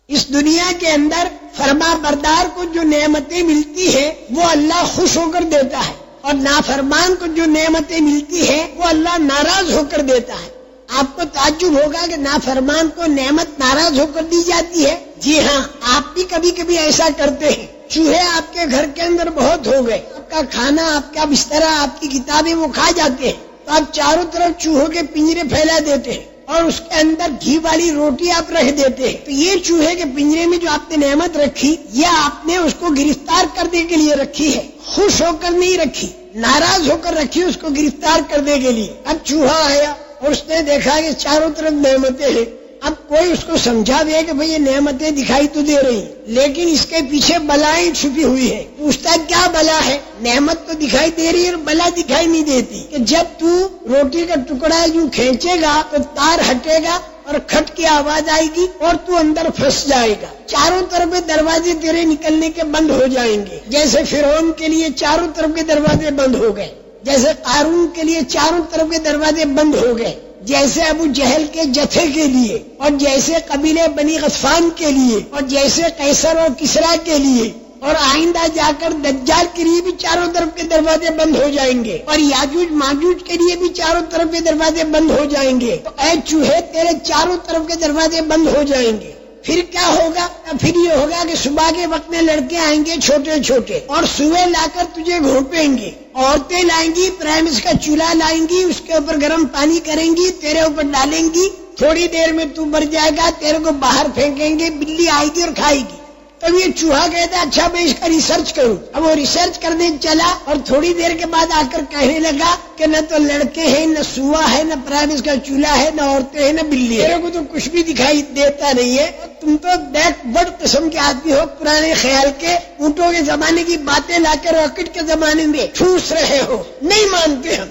اس دنیا کے اندر فرما بردار کو جو نعمتیں ملتی ہیں وہ اللہ خوش ہو کر دیتا ہے، اور نافرمان کو جو نعمتیں ملتی ہیں وہ اللہ ناراض ہو کر دیتا ہے۔ آپ کو تعجب ہوگا کہ نافرمان کو نعمت ناراض ہو کر دی جاتی ہے۔ جی ہاں، آپ بھی کبھی کبھی ایسا کرتے ہیں۔ چوہے آپ کے گھر کے اندر بہت ہو گئے، آپ کا کھانا، آپ کا بسترا، آپ کی کتابیں وہ کھا جاتے ہیں، تو آپ چاروں طرف چوہوں کے پنجرے پھیلا دیتے ہیں اور اس کے اندر گھی والی روٹی آپ رکھ دیتے ہیں۔ تو یہ چوہے کے پنجرے میں جو آپ نے نعمت رکھی، یہ آپ نے اس کو گرفتار کرنے کے لیے رکھی ہے، خوش ہو کر نہیں رکھی، ناراض ہو کر رکھی اس کو گرفتار کرنے کے لیے۔ اب چوہا آیا اور اس نے دیکھا کہ چاروں طرف نعمتیں ہیں، اب کوئی اس کو سمجھا دے کہ بھئی یہ نعمتیں دکھائی تو دے رہی ہیں لیکن اس کے پیچھے بلائیں چھپی ہوئی ہے۔ پوچھتا کیا بلا ہے؟ نعمت تو دکھائی دے رہی ہے اور بلا دکھائی نہیں دیتی، کہ جب تو روٹی کا ٹکڑا یوں کھینچے گا تو تار ہٹے گا اور کھٹ کی آواز آئے گی اور تو اندر پھنس جائے گا، چاروں طرف دروازے تیرے نکلنے کے بند ہو جائیں گے، جیسے فرعون کے لیے چاروں طرف کے دروازے بند ہو گئے، جیسے قارون کے لیے چاروں طرف کے دروازے بند ہو گئے، جیسے ابو جہل کے جتھے کے لیے، اور جیسے قبیلے بنی غطفان کے لیے، اور جیسے قیصر اور کسریٰ کے لیے، اور آئندہ جا کر دجال کے لیے بھی چاروں طرف کے دروازے بند ہو جائیں گے، اور یاجوج ماجوج کے لیے بھی چاروں طرف کے دروازے بند ہو جائیں گے۔ تو اے چوہے، تیرے چاروں طرف کے دروازے بند ہو جائیں گے۔ پھر کیا ہوگا؟ پھر یہ ہوگا کہ صبح کے وقت میں لڑکے آئیں گے چھوٹے چھوٹے اور سوئے لا کر تجھے گھونپیں گے، عورتیں لائیں گی، پرائمس کا چولہا لائیں گی، اس کے اوپر گرم پانی کریں گی، تیرے اوپر ڈالیں گی، تھوڑی دیر میں تو مر جائے گا، تیرے کو باہر پھینکیں گے، بلی آئے گی اور کھائے گی۔ تب یہ چوہا کہتا ہے اچھا میں اس کا ریسرچ کروں۔ اب وہ ریسرچ کرنے چلا اور تھوڑی دیر کے بعد آ کر کہنے لگا کہ نہ تو لڑکے ہیں، نہ سوا ہے، نہ پرائمس کا چولہا ہے، نہ عورتیں ہیں، نہ بلی ہے، میرے کو تو کچھ بھی دکھائی دیتا نہیں ہے۔ تم تو بیک بڑ قسم کے آدمی ہو، پرانے خیال کے، اونٹوں کے زمانے کی باتیں لا کر راکٹ کے زمانے میں ٹھوس رہے ہو، نہیں مانتے ہم۔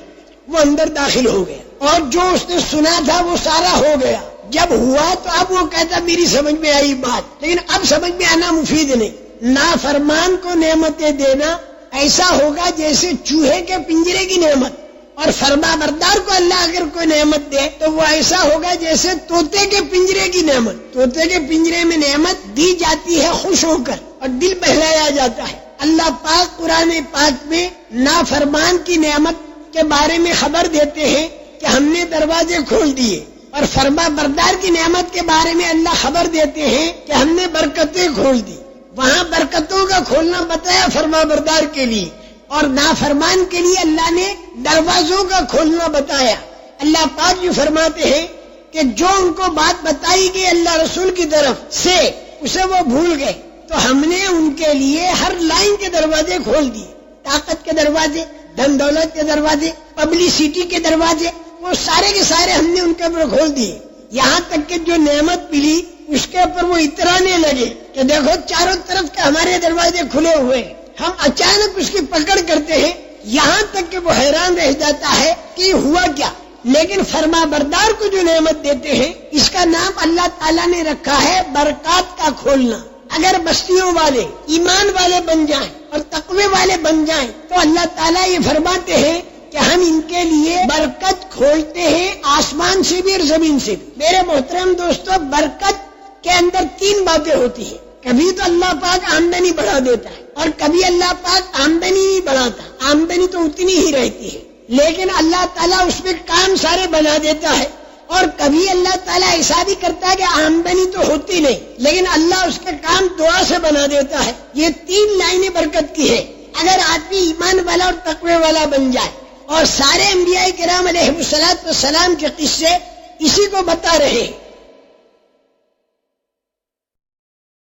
وہ اندر داخل ہو گیا اور جو اس نے سنا تھا وہ سارا ہو گیا۔ جب ہوا تو اب وہ کہتا میری سمجھ میں آئی بات، لیکن اب سمجھ میں آنا مفید نہیں۔ نافرمان کو نعمتیں دینا ایسا ہوگا جیسے چوہے کے پنجرے کی نعمت، اور فرما بردار کو اللہ اگر کوئی نعمت دے تو وہ ایسا ہوگا جیسے طوطے کے پنجرے کی نعمت۔ طوطے کے پنجرے میں نعمت دی جاتی ہے خوش ہو کر اور دل بہلایا جاتا ہے۔ اللہ پاک قرآن پاک میں نافرمان کی نعمت کے بارے میں خبر دیتے ہیں کہ ہم نے دروازے کھول دیے، اور فرما بردار کی نعمت کے بارے میں اللہ خبر دیتے ہیں کہ ہم نے برکتیں کھول دی۔ وہاں برکتوں کا کھولنا بتایا فرما بردار کے لیے، اور نافرمان کے لیے اللہ نے دروازوں کا کھولنا بتایا۔ اللہ پاک جو فرماتے ہیں کہ جو ان کو بات بتائی گئی اللہ رسول کی طرف سے اسے وہ بھول گئے، تو ہم نے ان کے لیے ہر لائن کے دروازے کھول دیے، طاقت کے دروازے، دھن دولت کے دروازے، پبلسٹی کے دروازے، وہ سارے کے سارے ہم نے ان کے اوپر کھول دیے۔ یہاں تک کہ جو نعمت ملی اس کے اوپر وہ اترانے لگے کہ دیکھو چاروں طرف کے ہمارے دروازے کھلے ہوئے ہیں، ہم اچانک اس کی پکڑ کرتے ہیں، یہاں تک کہ وہ حیران رہ جاتا ہے کہ ہوا کیا۔ لیکن فرما بردار کو جو نعمت دیتے ہیں اس کا نام اللہ تعالیٰ نے رکھا ہے برکات کا کھولنا۔ اگر بستیوں والے ایمان والے بن جائیں اور تقوی والے بن جائیں تو اللہ تعالیٰ یہ فرماتے ہیں کہ ہم ان کے لیے برکت کھولتے ہیں، آسمان سے بھی اور زمین سے بھی۔ میرے محترم دوستو، برکت کے اندر تین باتیں ہوتی ہیں۔ کبھی تو اللہ پاک آمدنی بڑھا دیتا ہے اور کبھی اللہ پاک آمدنی نہیں بڑھاتا، آمدنی تو اتنی ہی رہتی ہے، لیکن اللہ تعالیٰ اس میں کام سارے بنا دیتا ہے۔ اور کبھی اللہ تعالیٰ ایسا بھی کرتا ہے کہ آمدنی تو ہوتی نہیں لیکن اللہ اس کے کام دعا سے بنا دیتا ہے۔ یہ تین لائنیں برکت کی ہے۔ اگر آدمی ایمان والا اور تقوی والا بن جائے، اور سارے انبیاء کرام علیہ الصلوۃ والسلام کے قصے اسی کو بتا رہے ہیں